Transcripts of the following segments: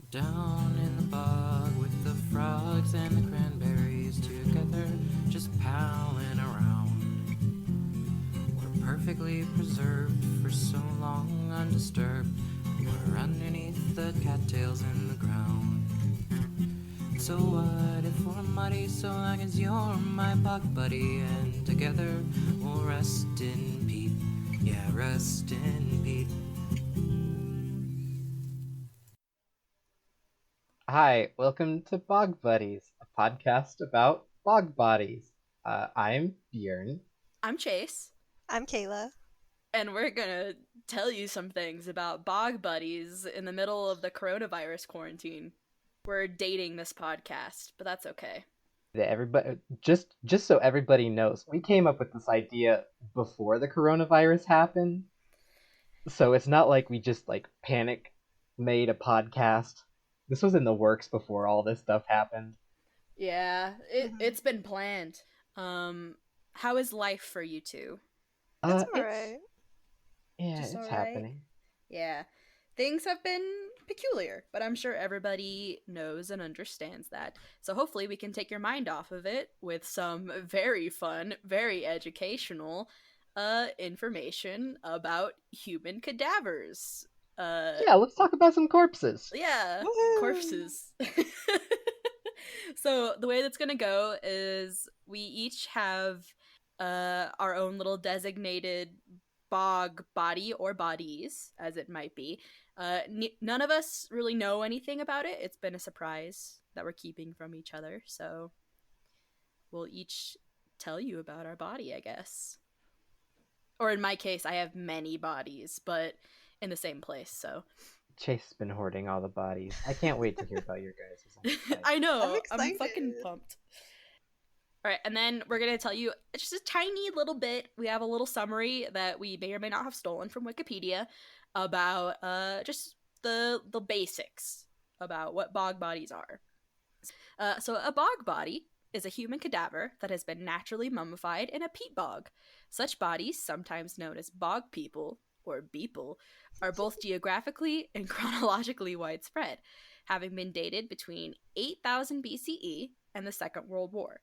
Down in the bog with the frogs and the cranberries together, just palling around. We're perfectly preserved for so long, undisturbed. We're underneath the cattails in the ground. So what if we're muddy so long as you're my bog buddy, and together we'll rest in peace. Yeah, rest in peace. Hi, welcome to Bog Buddies, a podcast about bog bodies. I'm Bjorn. I'm Chase, I'm Kayla. and we're gonna tell you some things about bog buddies in the middle of the coronavirus quarantine. We're dating this podcast, but that's okay. Everybody, just so everybody knows, we came up with this idea before the coronavirus happened, so it's not like we just panic made a podcast. This was in the works before all this stuff happened. Yeah, it's been planned. How is life for you two? It's alright. Yeah, Just it's alright? happening. Yeah, things have been peculiar, but I'm sure everybody knows and understands that. So hopefully we can take your mind off of it with some very fun, very educational information about human cadavers. Yeah, let's talk about some corpses. Yeah, Woohoo! corpses. So the way that's gonna go is we each have our own little designated bog body or bodies, as it might be. None of us really know anything about it. It's been a surprise that we're keeping from each other, so we'll each tell you about our body, I guess. Or in my case, I have many bodies, but in the same place, so. Chase has been hoarding all the bodies. I can't wait to hear about your guys'. I know. I'm I'm fucking excited. pumped. All right, and then we're going to tell you just a tiny little bit. We have a little summary that we may or may not have stolen from Wikipedia about just the basics about what bog bodies are. So a bog body is a human cadaver that has been naturally mummified in a peat bog. Such bodies, sometimes known as bog people or beeple, are both geographically and chronologically widespread, having been dated between 8000 BCE and the Second World War.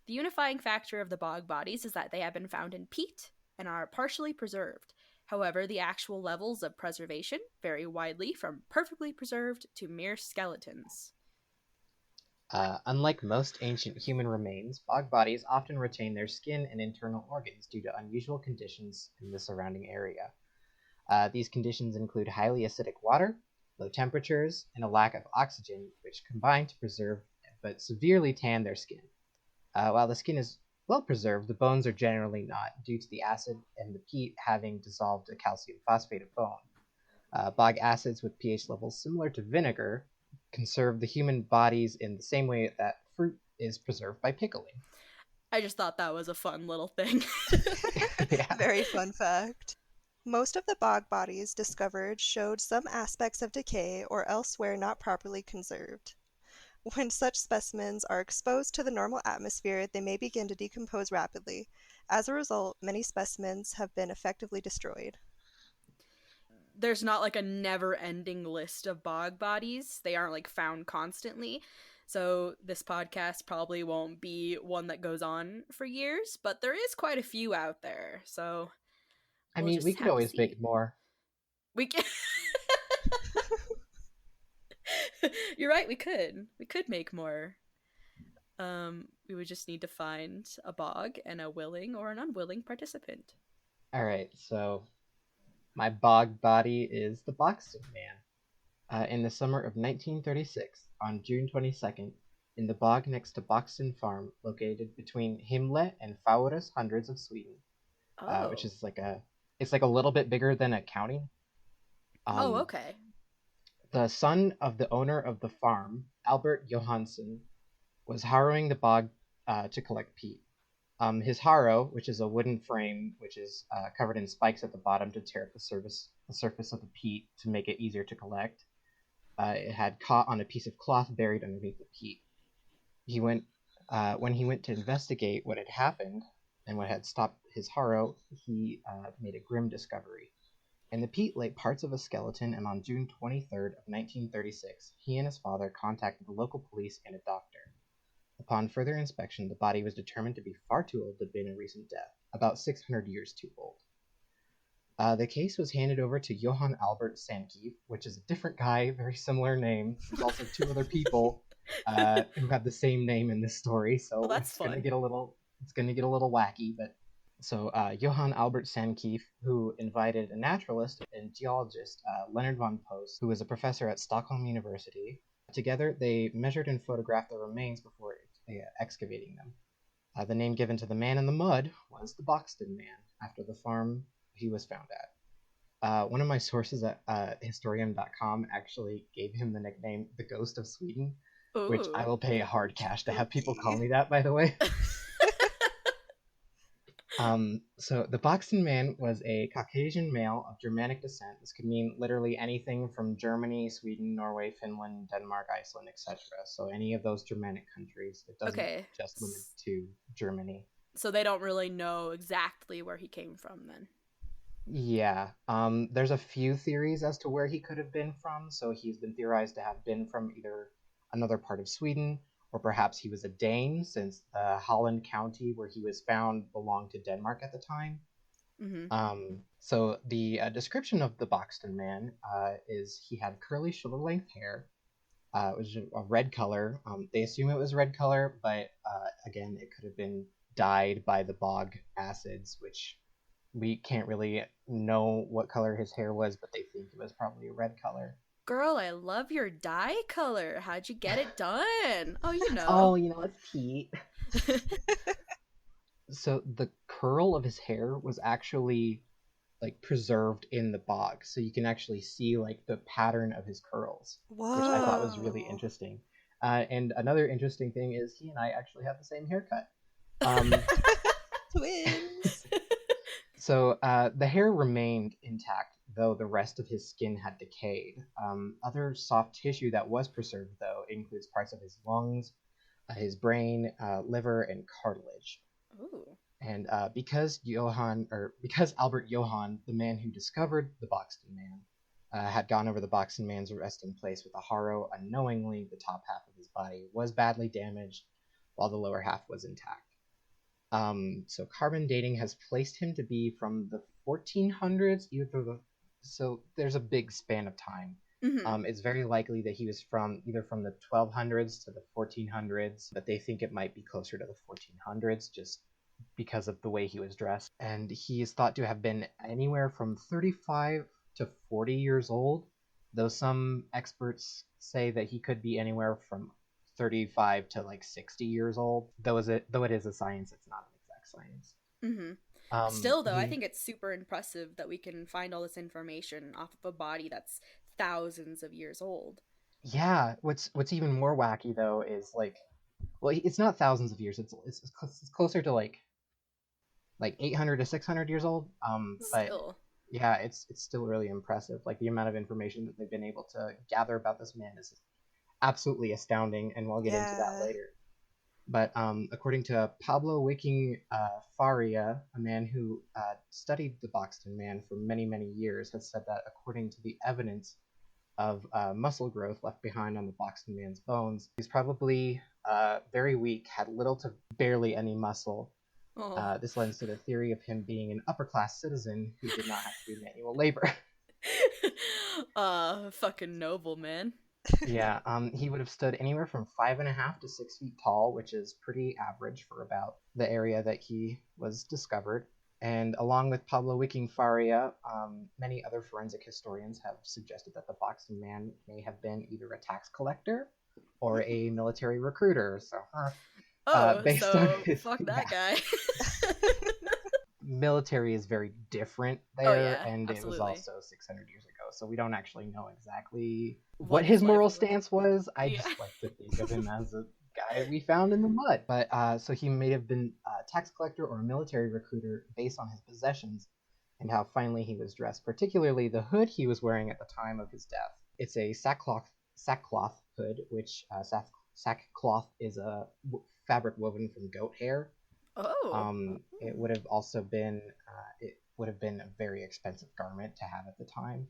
The unifying factor of the bog bodies is that they have been found in peat and are partially preserved. However, the actual levels of preservation vary widely from perfectly preserved to mere skeletons. Unlike most ancient human remains, bog bodies often retain their skin and internal organs due to unusual conditions in the surrounding area. These conditions include highly acidic water, low temperatures, and a lack of oxygen, which combine to preserve but severely tan their skin. While the skin is well preserved, the bones are generally not, due to the acid and the peat having dissolved a calcium phosphate of bone. Bog acids with pH levels similar to vinegar conserve the human bodies in the same way that fruit is preserved by pickling. I just thought that was a fun little thing. Yeah. Very fun fact. Most of the bog bodies discovered showed some aspects of decay or elsewhere not properly conserved. When such specimens are exposed to the normal atmosphere, they may begin to decompose rapidly. As a result, many specimens have been effectively destroyed. There's not like a never-ending list of bog bodies. They aren't like found constantly. So this podcast probably won't be one that goes on for years, but there is quite a few out there. So I we'll mean, just we could have to always see. make more. We can. You're right. We could make more. We would just need to find a bog and a willing or an unwilling participant. Alright, so my bog body is the Boxton Man. In the summer of 1936, on June 22nd, in the bog next to Boxton Farm, located between Himle and Fauras hundreds of Sweden, which is it's like a little bit bigger than a county. Okay. The son of the owner of the farm, Albert Johansson, was harrowing the bog to collect peat. His harrow, which is a wooden frame which is covered in spikes at the bottom to tear up the surface of the peat to make it easier to collect, it had caught on a piece of cloth buried underneath the peat. When he went to investigate what had happened and what had stopped his harrow, he made a grim discovery. In the peat lay parts of a skeleton, and on June 23rd of 1936, he and his father contacted the local police and a doctor. Upon further inspection, the body was determined to be far too old to have been a recent death, about 600 years too old. The case was handed over to Johann Albert Sandkeef, which is a different guy, very similar name. There's also two other people who have the same name in this story, so that's it's gonna fun. get a little wacky. But so Johann Albert Sandkeef, who invited a naturalist and geologist, Leonard von Post, who was a professor at Stockholm University. Together, they measured and photographed the remains before excavating them. The name given to the man in the mud was the Boxton Man, after the farm he was found at. One of my sources at historian.com actually gave him the nickname the Ghost of Sweden, which I will pay hard cash to have people call me that, by the way. So the Boxton Man was a Caucasian male of Germanic descent. This could mean literally anything from Germany, Sweden, Norway, Finland, Denmark, Iceland, etc. So any of those Germanic countries. It doesn't just limit to Germany. So they don't really know exactly where he came from then. Yeah. There's a few theories as to where he could have been from. So he's been theorized to have been from either another part of Sweden, or perhaps he was a Dane, since Holland County, where he was found, belonged to Denmark at the time. Mm-hmm. So the description of the Boxton Man is he had curly shoulder-length hair. It was a red color. They assume it was red color, but again, it could have been dyed by the bog acids, which we can't really know what color his hair was, but they think it was probably a red color. Girl, I love your dye color. How'd you get it done? Oh, you know. Oh, it's peat. So the curl of his hair was actually preserved in the bog, so you can actually see the pattern of his curls. Whoa. Which I thought was really interesting. And another interesting thing is he and I actually have the same haircut. Twins. So the hair remained intact, though the rest of his skin had decayed. Other soft tissue that was preserved, though, includes parts of his lungs, his brain, liver, and cartilage. Ooh. And because Albert Johann, the man who discovered the Boxton Man, had gone over the Boxton Man's resting place with a harrow, unknowingly, the top half of his body was badly damaged, while the lower half was intact. So carbon dating has placed him to be from the 1400s, so there's a big span of time. Mm-hmm. It's very likely that he was either from the 1200s to the 1400s, but they think it might be closer to the 1400s just because of the way he was dressed. And he is thought to have been anywhere from 35 to 40 years old, though some experts say that he could be anywhere from 35 to 60 years old. Though it is a science, it's not an exact science. Mm-hmm. Still, though, I think it's super impressive that we can find all this information off of a body that's thousands of years old. Yeah, what's even more wacky though is it's not thousands of years. It's closer to 800 to 600 years old. But Still. Yeah, it's still really impressive. The amount of information that they've been able to gather about this man is absolutely astounding, and we'll get into that later. But according to Pablo Wiking Faria, a man who studied the Boxton Man for many, many years, has said that according to the evidence of muscle growth left behind on the Boxton Man's bones, he's probably very weak, had little to barely any muscle. Oh. This lends to the theory of him being an upper-class citizen who did not have to do manual labor. Fucking noble, man. Yeah, he would have stood anywhere from 5.5 to 6 feet tall, which is pretty average for about the area that he was discovered. And along with Pablo Wiking Faria, many other forensic historians have suggested that the Boxton Man may have been either a tax collector or a military recruiter. So, fuck that guy. Military is very different there, and absolutely. It was also 600 years ago, so we don't actually know exactly what his moral stance was. I just like to think of him as a guy we found in the mud. But so he may have been a tax collector or a military recruiter based on his possessions and how finely he was dressed, particularly the hood he was wearing at the time of his death. It's a sackcloth hood, which sackcloth is a fabric woven from goat hair. Oh. It would have also been would have been a very expensive garment to have at the time,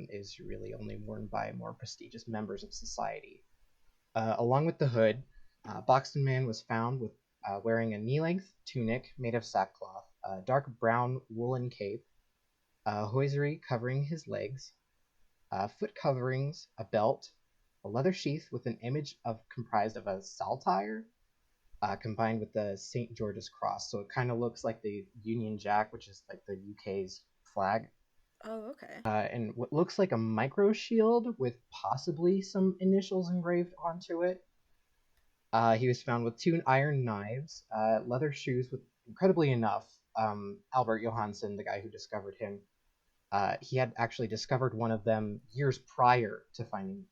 is really only worn by more prestigious members of society. Along with the hood, Boxton Man was found with wearing a knee-length tunic made of sackcloth, a dark brown woolen cape, hosiery covering his legs, foot coverings, a belt, a leather sheath with an image comprised of a saltire, combined with the St. George's cross. So it kind of looks like the Union Jack, which is like the UK's flag. Oh, okay. And what looks like a micro shield with possibly some initials engraved onto it. He was found with 2 iron knives, leather shoes with, incredibly enough, Albert Johansson, the guy who discovered him, he had actually discovered one of them years prior to finding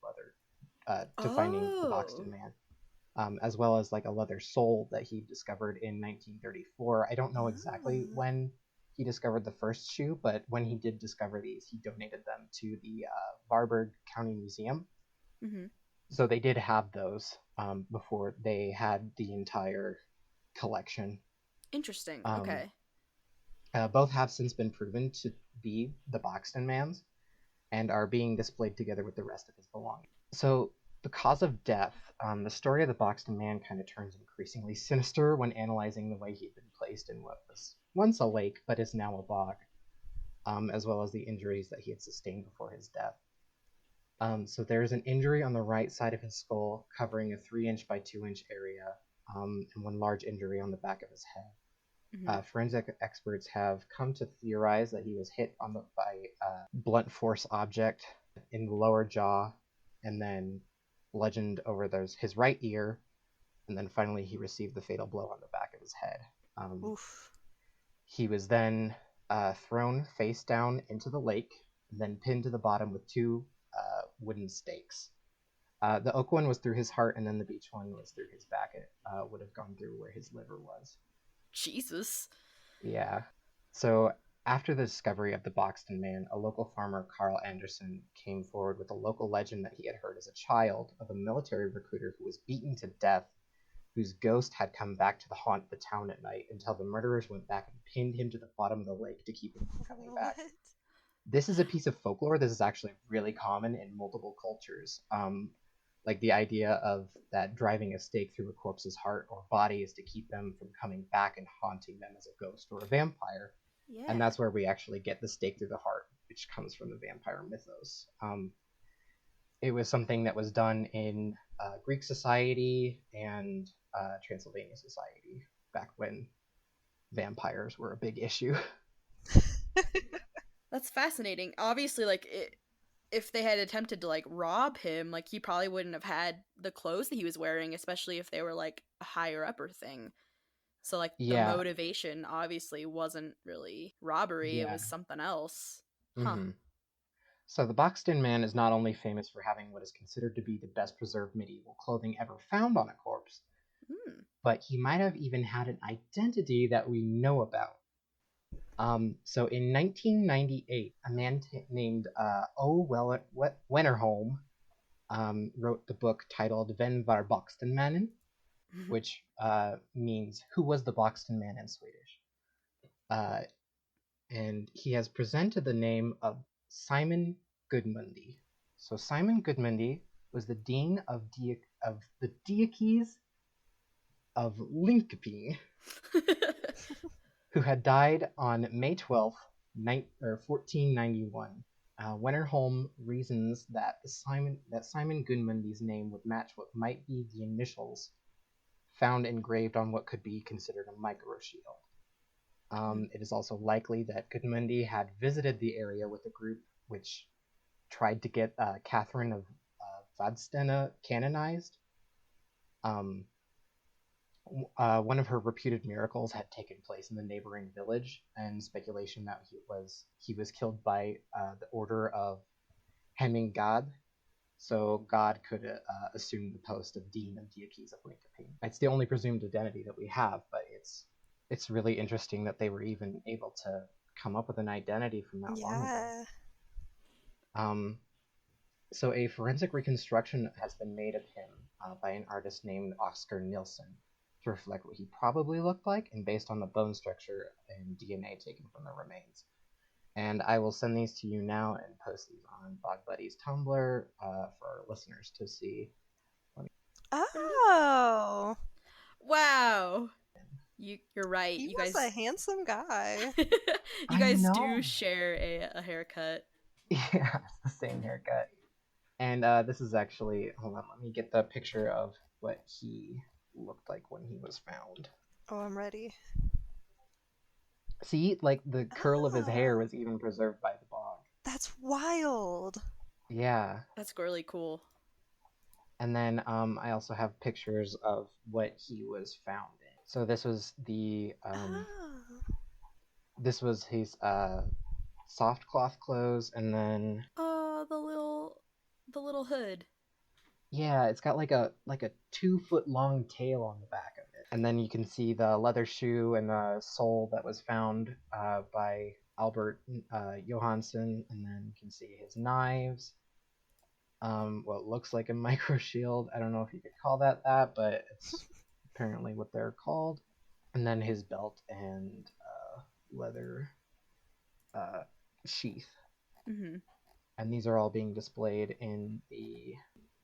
finding the Boxton Man, as well as like a leather sole that he discovered in 1934. I don't know exactly when he discovered the first shoe, but when he did discover these, he donated them to the Varberg County Museum. Mm-hmm. So they did have those before they had the entire collection. Interesting. Okay. Both have since been proven to be the Boxton Man's and are being displayed together with the rest of his belongings. So the cause of death, the story of the Boxton Man kind of turns increasingly sinister when analyzing the way he'd been placed in what was once a lake but is now a bog, as well as the injuries that he had sustained before his death. So there's an injury on the right side of his skull covering a 3-inch by 2-inch area, and one large injury on the back of his head. Mm-hmm. Forensic experts have come to theorize that he was hit by a blunt force object in the lower jaw, and then bludgeoned over his right ear, and then finally he received the fatal blow on the back of his head. Oof. He was then thrown face down into the lake, and then pinned to the bottom with 2 wooden stakes. The oak one was through his heart, and then the beech one was through his back. It would have gone through where his liver was. Jesus. Yeah. So after the discovery of the Boxton Man, a local farmer, Carl Anderson, came forward with a local legend that he had heard as a child of a military recruiter who was beaten to death, whose ghost had come back to haunt the town at night until the murderers went back and pinned him to the bottom of the lake to keep him from coming back. What? This is a piece of folklore. This is actually really common in multiple cultures. Like the idea of that driving a stake through a corpse's heart or body is to keep them from coming back and haunting them as a ghost or a vampire. Yeah. And that's where we actually get the stake through the heart, which comes from the vampire mythos. It was something that was done in Greek society and Transylvania society back when vampires were a big issue. That's fascinating. Obviously, like, if they had attempted to, like, rob him, like, he probably wouldn't have had the clothes that he was wearing, especially if they were, like, a higher-upper thing. So, like, Yeah. the motivation obviously wasn't really robbery. Yeah. It was something else. Mm-hmm. So the Boxton Man is not only famous for having what is considered to be the best preserved medieval clothing ever found on a corpse, but he might have even had an identity that we know about. So in 1998, a man named O. Wennerholm wrote the book titled Vem var Bocksten Man, which means who was the Boxton Man in Swedish. And he has presented the name of Simon Gudmundy. So Simon Gudmundy was the dean of the diocese of Linkoping, who had died on May 12th, 1491. Wennerholm reasons that Simon Gudmundy's name would match what might be the initials found engraved on what could be considered a microshield. It is also likely that Gudmundy had visited the area with a group which tried to get Catherine of Vadstena canonized. One of her reputed miracles had taken place in the neighboring village, and speculation that he was killed by the order of Hemingad, so God could assume the post of Dean of Diocese of Linkoping. It's the only presumed identity that we have, but it's really interesting that they were even able to come up with an identity from that long ago. So a forensic reconstruction has been made of him by an artist named Oscar Nilsson. to reflect what he probably looked like, and based on the bone structure and DNA taken from the remains. And I will send these to you now and post these on Bog Buddies Tumblr for our listeners to see. Oh, Wow. You're right. he You was guys a handsome guy. You I guys know. do share a haircut. Yeah, it's the same haircut. And this is actually, hold on, let me get the picture of what he looked like when he was found. Oh, I'm ready. See, like the curl of his hair was even preserved by the bog. That's wild. Yeah. That's really cool. And then I also have pictures of what he was found in. So this was the this was his soft cloth clothes, and then The little hood. yeah, it's got like a 2-foot long tail on the back of it. And then you can see the leather shoe and the sole that was found by Albert Johansson, and then you can see his knives. What looks like a micro shield. I don't know if you could call that, but it's apparently what they're called. And then his belt and leather sheath. Mm-hmm. And these are all being displayed in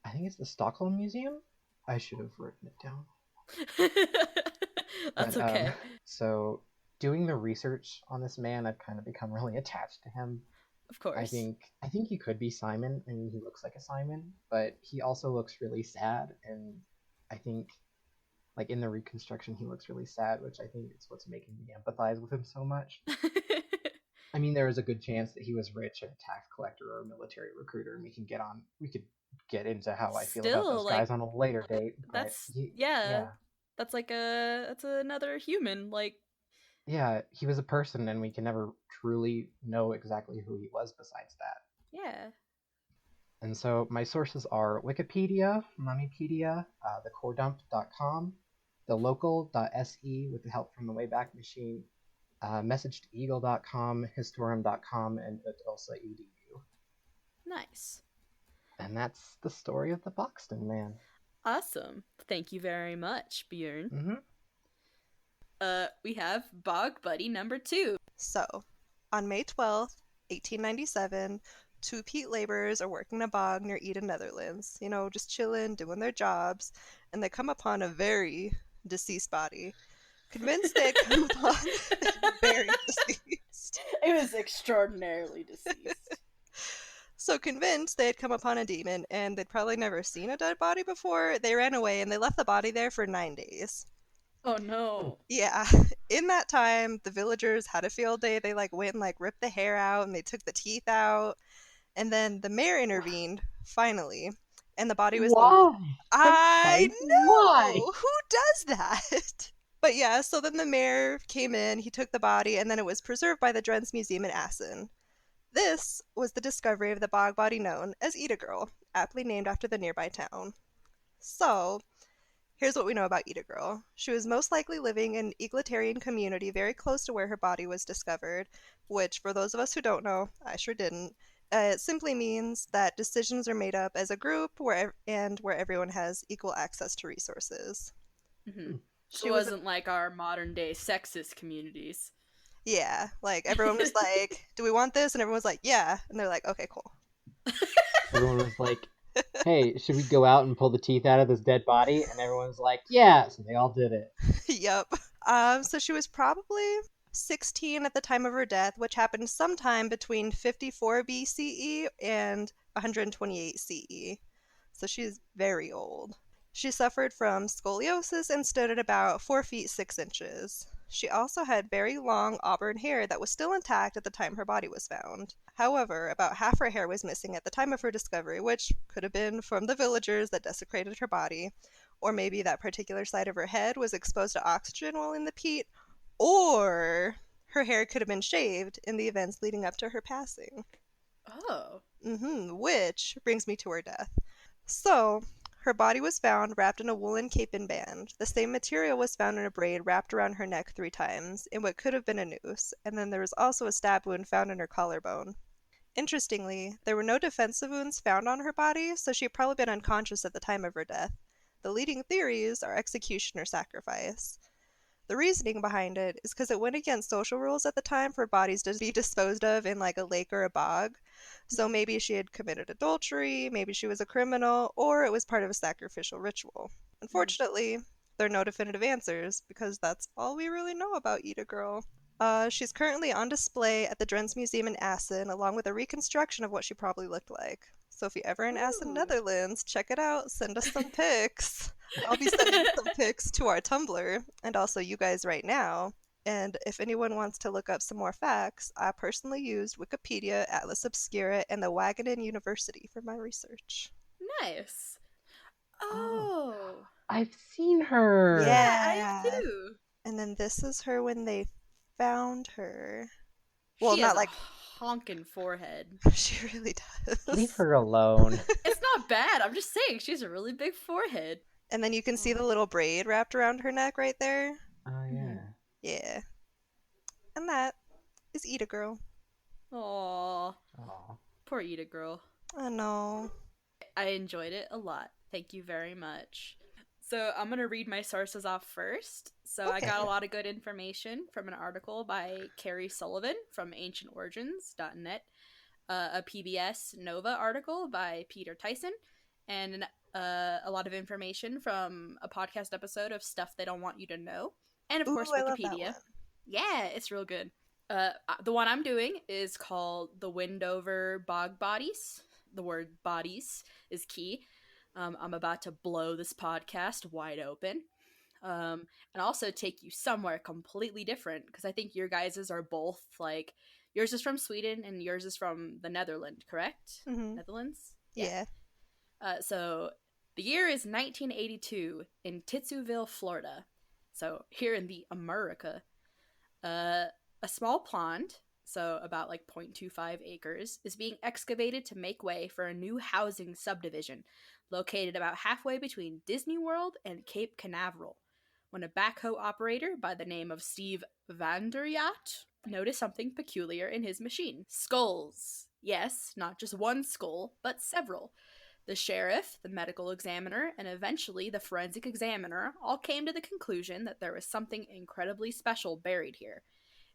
I think it's the Stockholm Museum. I should have written it down. That's But, okay. So doing the research on this man, I've kind of become really attached to him. Of course. I think he could be Simon. I mean, he looks like a Simon, but he also looks really sad, and I think, like, in the reconstruction, he looks really sad, which I think is what's making me empathize with him so much. I mean, there is a good chance that he was rich and a tax collector or a military recruiter, and we could get into how I feel about those guys on a later date. That's yeah. That's that's another human. Like, Yeah, he was a person, and we can never truly know exactly who he was besides that. yeah. And so my sources are Wikipedia, Mummypedia, thecoredump.com, thelocal.se with the help from the Wayback Machine, messagetoeagle.com, historium.com, and Edu. Nice. And that's the story of the Boxton Man. Awesome. Thank you very much, Bjorn. Mm-hmm. We have Bog Buddy number 2. So, on May 12th, 1897, 2 peat laborers are working in a bog near Yde, Netherlands. You know, just chilling, doing their jobs, and they come upon a very deceased body. Convinced they had come upon very deceased. It was extraordinarily deceased. So convinced they had come upon a demon and they'd probably never seen a dead body before, they ran away and they left the body there for 9 days. Oh no. Yeah. In that time, the villagers had a field day. They went and ripped the hair out and they took the teeth out. And then the mayor intervened, finally. And the body was... Why? I know! Why? Who does that? But yeah, so then the mayor came in, he took the body, and then it was preserved by the Drens Museum in Assen. This was the discovery of the bog body known as Yde Girl, aptly named after the nearby town. So, here's what we know about Yde Girl. She was most likely living in an egalitarian community very close to where her body was discovered, which, for those of us who don't know, I sure didn't, it simply means that decisions are made up as a group where everyone has equal access to resources. Mm-hmm. She It wasn't like our modern day sexist communities. Yeah, everyone was like, do we want this? And everyone was like, yeah. And they're like, okay, cool. Everyone was like, hey, should we go out and pull the teeth out of this dead body? And everyone's like, yeah. So they all did it. Yep. So she was probably 16 at the time of her death, which happened sometime between 54 BCE and 128 CE. So she's very old. She suffered from scoliosis and stood at about 4 feet 6 inches. She also had very long auburn hair that was still intact at the time her body was found. However, about half her hair was missing at the time of her discovery, which could have been from the villagers that desecrated her body, or maybe that particular side of her head was exposed to oxygen while in the peat, or her hair could have been shaved in the events leading up to her passing. Oh. Which brings me to her death. So, her body was found wrapped in a woolen cape and band. The same material was found in a braid wrapped around her neck 3 times, in what could have been a noose, and then there was also a stab wound found in her collarbone. Interestingly, there were no defensive wounds found on her body, so she had probably been unconscious at the time of her death. The leading theories are execution or sacrifice. The reasoning behind it is because it went against social rules at the time for bodies to be disposed of in like a lake or a bog. So maybe she had committed adultery, maybe she was a criminal, or it was part of a sacrificial ritual. Unfortunately, there are no definitive answers because that's all we really know about Yde Girl. She's currently on display at the Drents Museum in Assen, along with a reconstruction of what she probably looked like. So if you're ever in Assen, Ooh. Netherlands, check it out. Send us some pics. I'll be sending some pics to our Tumblr, and also you guys right now. And if anyone wants to look up some more facts, I personally used Wikipedia, Atlas Obscura, and the Wageningen University for my research. Nice. Oh. I've seen her. Yeah, I have too. And then this is her when they found her. Well, She not has like a honking forehead. she really does. Leave her alone. It's not bad. I'm just saying she has a really big forehead. And then you can see the little braid wrapped around her neck right there. Oh, yeah. Yeah. And that is Yde Girl. Aww. Aw. Poor Yde Girl. I know. I enjoyed it a lot. Thank you very much. So I'm going to read my sources off first. So I Okay. got a lot of good information from an article by Carrie Sullivan from ancientorigins.net, a PBS Nova article by Peter Tyson, and a lot of information from a podcast episode of Stuff They Don't Want You to Know, and of course Ooh, I love that Wikipedia. one. Yeah, it's real good. The one I'm doing is called the Windover Bog Buddies. The word bodies is key. I'm about to blow this podcast wide open. And also take you somewhere completely different, because I think your guys's are both like, yours is from Sweden and yours is from the Netherlands, correct? Mhm. Netherlands? Yeah. So the year is 1982 in Titsuville, Florida. So here in the America, a small pond, so about like 0.25 acres, is being excavated to make way for a new housing subdivision located about halfway between Disney World and Cape Canaveral, when a backhoe operator by the name of Steve Vanderyacht noticed something peculiar in his machine. Skulls. Yes, not just one skull, but several. The sheriff, the medical examiner, and eventually the forensic examiner all came to the conclusion that there was something incredibly special buried here.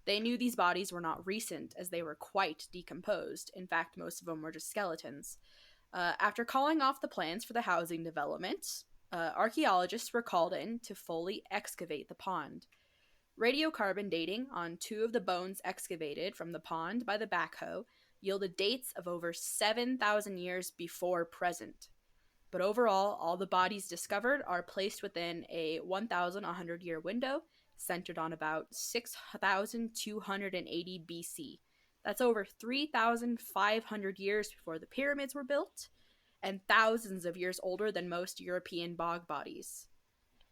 They knew these bodies were not recent, as they were quite decomposed. In fact, most of them were just skeletons. After calling off the plans for the housing development, archaeologists were called in to fully excavate the pond. Radiocarbon dating on 2 of the bones excavated from the pond by the backhoe yielded dates of over 7,000 years before present. But overall, all the bodies discovered are placed within a 1,100-year window, centered on about 6,280 BC. That's over 3,500 years before the pyramids were built, and thousands of years older than most European bog bodies.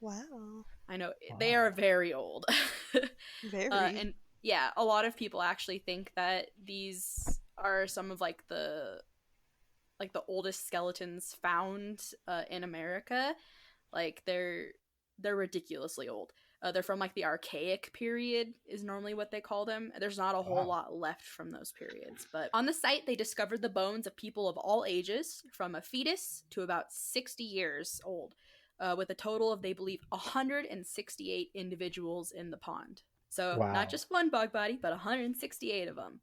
Wow. I know, they are very old. Very. And yeah, a lot of people actually think that these are some of like the oldest skeletons found in America. Like they're ridiculously old. They're from like the archaic period is normally what they call them. There's not a whole lot left from those periods. But on the site, they discovered the bones of people of all ages, from a fetus to about 60 years old, with a total of, they believe, 168 individuals in the pond. So Wow. not just one bog body, but 168 of them.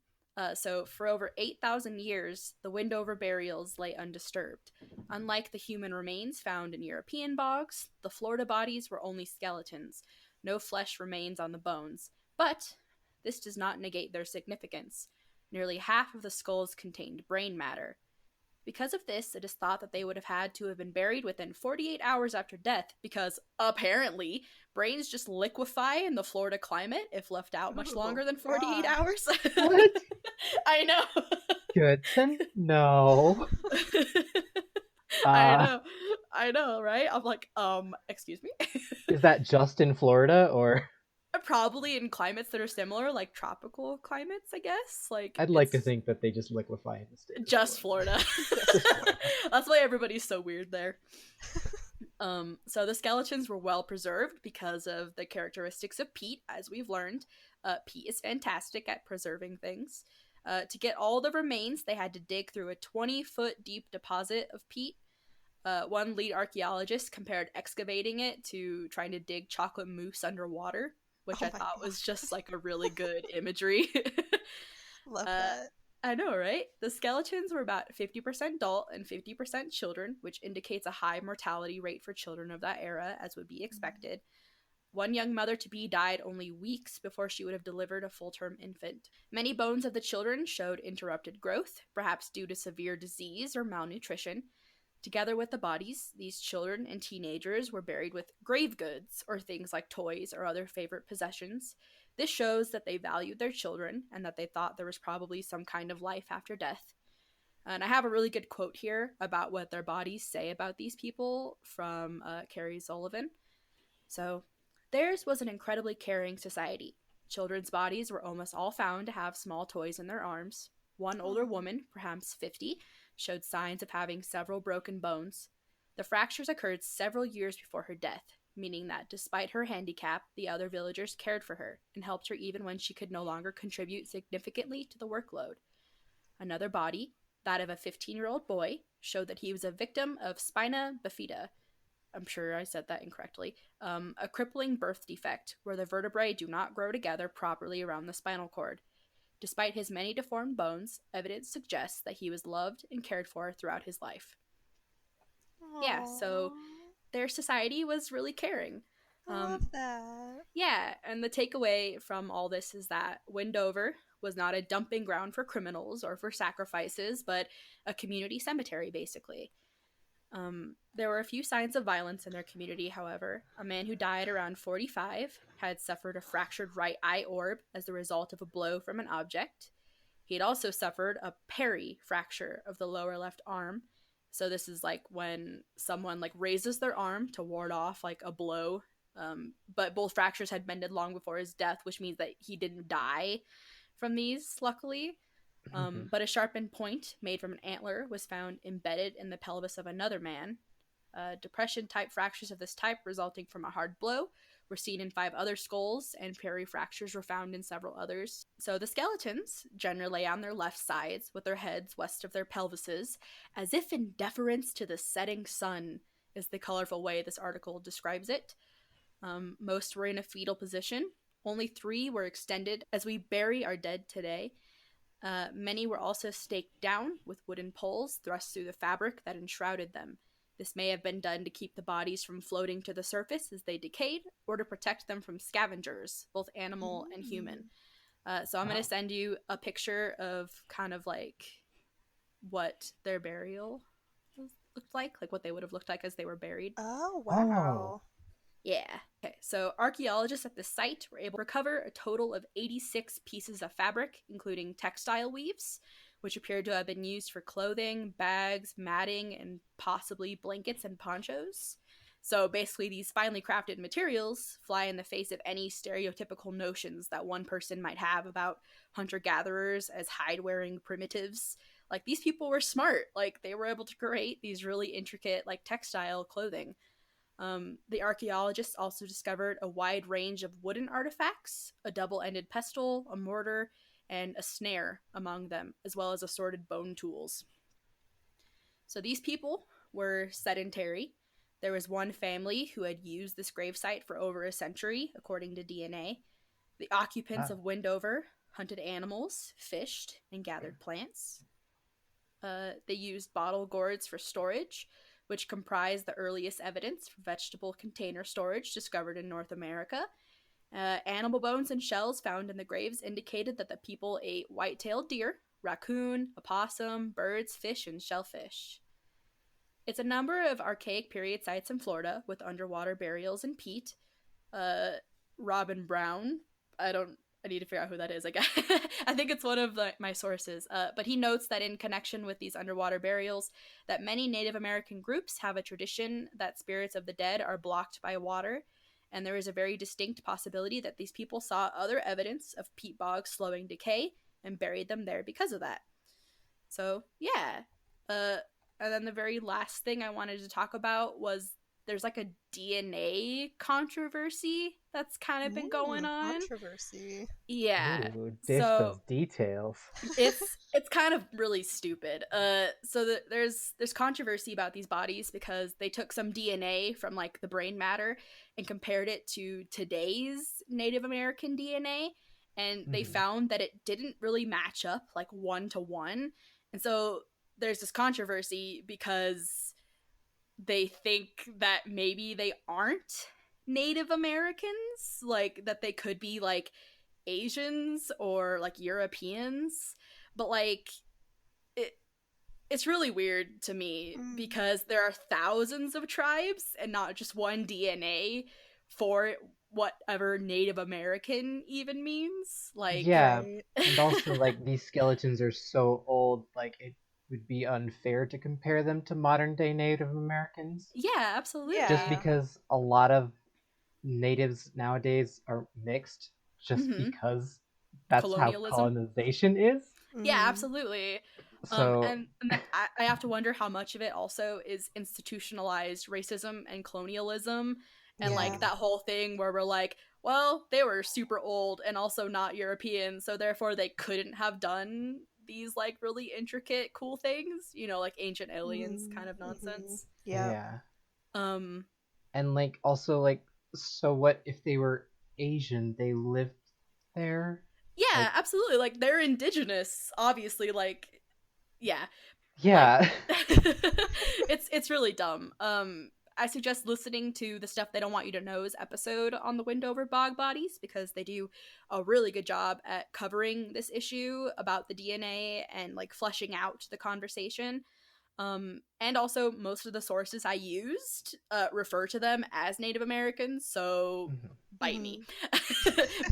So for over 8,000 years, the Windover burials lay undisturbed. Unlike the human remains found in European bogs, the Florida bodies were only skeletons. No flesh remains on the bones. But this does not negate their significance. Nearly half of the skulls contained brain matter. Because of this, it is thought that they would have had to have been buried within 48 hours after death, because apparently brains just liquefy in the Florida climate if left out much longer than 48 gosh. hours. What? I know. Good to know. I know, right? I'm like, excuse me? Is that just in Florida, or? Probably in climates that are similar, like tropical climates, I guess. Like I'd like to it's think that they just liquefy in the state of just Florida. That's why everybody's so weird there. So the skeletons were well preserved because of the characteristics of peat, as we've learned. Peat is fantastic at preserving things. To get all the remains, they had to dig through a 20-foot deep deposit of peat. One lead archaeologist compared excavating it to trying to dig chocolate mousse underwater, which Oh I my thought was gosh. just like a really good imagery. Love uh, that. I know, right? The skeletons were about 50% adult and 50% children, which indicates a high mortality rate for children of that era, as would be expected. One young mother to be died only weeks before she would have delivered a full term infant. Many bones of the children showed interrupted growth, perhaps due to severe disease or malnutrition. Together with the bodies, these children and teenagers were buried with grave goods, or things like toys or other favorite possessions. This shows that they valued their children and that they thought there was probably some kind of life after death. And I have a really good quote here about what their bodies say about these people from Carrie Sullivan. So, theirs was an incredibly caring society. Children's bodies were almost all found to have small toys in their arms. One older Oh. woman, perhaps 50, showed signs of having several broken bones. The fractures occurred several years before her death, meaning that despite her handicap, the other villagers cared for her and helped her even when she could no longer contribute significantly to the workload. Another body, that of a 15-year-old boy, showed that he was a victim of spina bifida. I'm sure I said that incorrectly. A crippling birth defect where the vertebrae do not grow together properly around the spinal cord. Despite his many deformed bones, evidence suggests that he was loved and cared for throughout his life. Yeah, so their society was really caring. I love that. Yeah, and the takeaway from all this is that Windover was not a dumping ground for criminals or for sacrifices, but a community cemetery, basically. There were a few signs of violence in their community, however. A man who died around 45 had suffered a fractured right eye orb as the result of a blow from an object. He had also suffered a peri fracture of the lower left arm. So this is like when someone like raises their arm to ward off like a blow. But both fractures had mended long before his death, which means that he didn't die from these, luckily. But a sharpened point made from an antler was found embedded in the pelvis of another man. Depression-type fractures of this type resulting from a hard blow were seen in 5 other skulls, and peri fractures were found in several others. So the skeletons generally lay on their left sides, with their heads west of their pelvises, as if in deference to the setting sun, is the colorful way this article describes it. Most were in a fetal position. Only 3 were extended as we bury our dead today. Many were also staked down with wooden poles thrust through the fabric that enshrouded them. This may have been done to keep the bodies from floating to the surface as they decayed, or to protect them from scavengers, both animal and human. So I'm going to send you a picture of kind of like what their burial looked like what they would have looked like as they were buried. Oh, wow. Yeah. Okay, so archaeologists at the site were able to recover a total of 86 pieces of fabric, including textile weaves, which appeared to have been used for clothing, bags, matting, and possibly blankets and ponchos. So basically, these finely crafted materials fly in the face of any stereotypical notions that one person might have about hunter-gatherers as hide-wearing primitives. Like, these people were smart. Like, they were able to create these really intricate, like, textile clothing. The archaeologists also discovered a wide range of wooden artifacts, a double-ended pestle, a mortar, and a snare among them, as well as assorted bone tools. So these people were sedentary. There was one family who had used this gravesite for over a century, according to DNA. The occupants of Windover hunted animals, fished, and gathered plants. They used bottle gourds for storage, which comprised the earliest evidence for vegetable container storage discovered in North America. Animal bones and shells found in the graves indicated that the people ate white-tailed deer, raccoon, opossum, birds, fish, and shellfish. It's a number of archaic period sites in Florida with underwater burials in peat. Robin Brown, I need to figure out who that is, I guess. I think it's one of my sources. But he notes that in connection with these underwater burials, that many Native American groups have a tradition that spirits of the dead are blocked by water, and there is a very distinct possibility that these people saw other evidence of peat bogs slowing decay and buried them there because of that. So, yeah. And then the very last thing I wanted to talk about was there's like a DNA controversy that's kind of been going on. Controversy. Yeah. Ooh, So those details. it's kind of really stupid. There's controversy about these bodies because they took some DNA from like the brain matter and compared it to today's Native American DNA, and they found that it didn't really match up like 1-to-1. And so there's this controversy because they think that maybe they aren't Native Americans, like that they could be like Asians or like Europeans, but like it's really weird to me because there are thousands of tribes and not just one DNA for whatever Native American even means. Like, Yeah, Right. and also like these skeletons are so old, like it would be unfair to compare them to modern day Native Americans. yeah, absolutely. Just Yeah. because a lot of natives nowadays are mixed, just because that's how Colonialism. colonization is. Yeah, Mhm. absolutely. So And I have to wonder how much of it also is institutionalized racism and colonialism, and Yeah. like that whole thing where we're like, well, they were super old and also not European, so therefore they couldn't have done these like really intricate cool things, you know, like ancient aliens kind of nonsense. Yeah. Um, and like also like, so what if they were Asian? They lived there. yeah, Like- absolutely. Like they're indigenous, obviously. Like, yeah. Yeah. It's really dumb. I suggest listening to the Stuff They Don't Want You to Know's episode on the Windover Bog Buddies because they do a really good job at covering this issue about the DNA and like fleshing out the conversation. And also most of the sources I used refer to them as Native Americans, so bite me,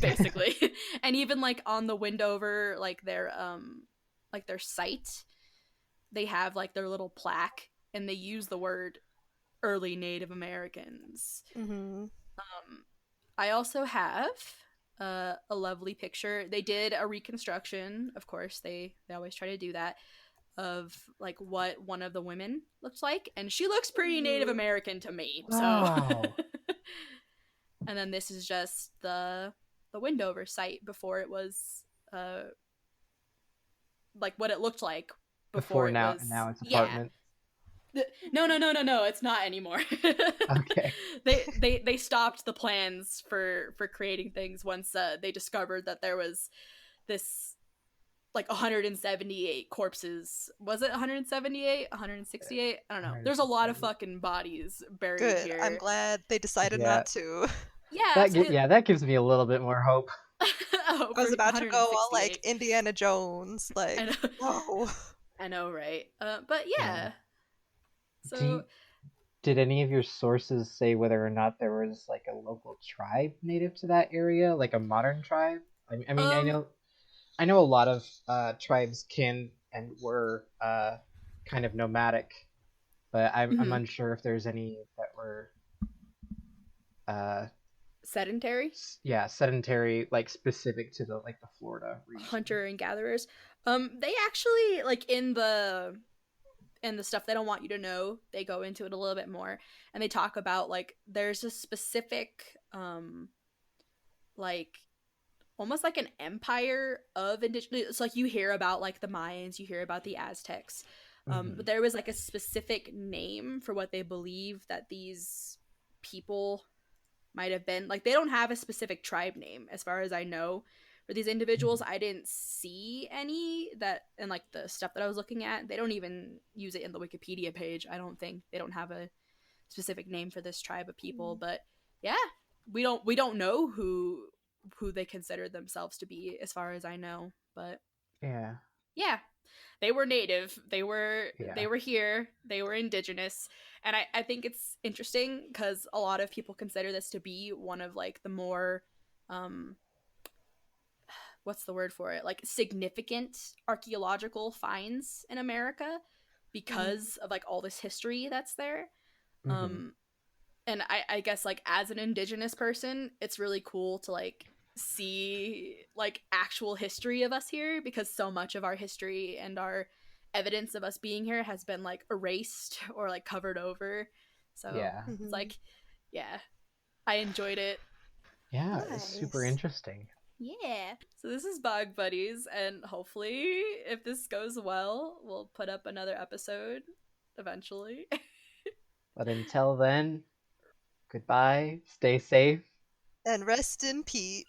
basically. And even like on the Windover, like their site, they have like their little plaque and they use the word early Native Americans. I also have a lovely picture. They did a reconstruction, of course. They always try to do that, of like what one of the women looked like, and she looks pretty Native American to me. Wow. So and then this is just the Windover site before it was like what it looked like before it now was, now it's yeah. apartment. No, it's not anymore. Okay. They stopped the plans for creating things once they discovered that there was this like 178 corpses. Was it 178? 168? I don't know. There's a lot of fucking bodies buried Good. here. I'm glad they decided Yeah. not to. Yeah, That gives me a little bit more hope. Oh, I was for about to go all like 168. Indiana Jones, like, I know. whoa. I know, right? But yeah. Do did any of your sources say whether or not there was like a local tribe native to that area, like a modern tribe? I mean, I know a lot of tribes can and were kind of nomadic, but I'm unsure if there's any that were sedentary, sedentary, like specific to the Florida region. hunter and gatherers. They actually, like, in the Stuff They Don't Want You to Know, they go into it a little bit more, and they talk about like there's a specific like almost like an empire of indigenous. It's like you hear about like the Mayans, you hear about the Aztecs, but there was like a specific name for what they believe that these people might have been. Like they don't have a specific tribe name as far as I know for these individuals. I didn't see any that, and like the stuff that I was looking at, they don't even use it in the Wikipedia page. I don't think they don't have a specific name for this tribe of people. But yeah, we don't know who they consider themselves to be as far as I know. But yeah, they were native, they were here, they were indigenous. And I think it's interesting because a lot of people consider this to be one of like the more what's the word for it, like significant archaeological finds in America because of like all this history that's there. And I guess like as an indigenous person, it's really cool to like see like actual history of us here, because so much of our history and our evidence of us being here has been like erased or like covered over. So Yeah. it's like, yeah, I enjoyed it. Yeah, it's super Nice. interesting. Yeah. So this is Bog Buddies, and hopefully, if this goes well, we'll put up another episode eventually. But until then, goodbye, stay safe. And rest in Pete.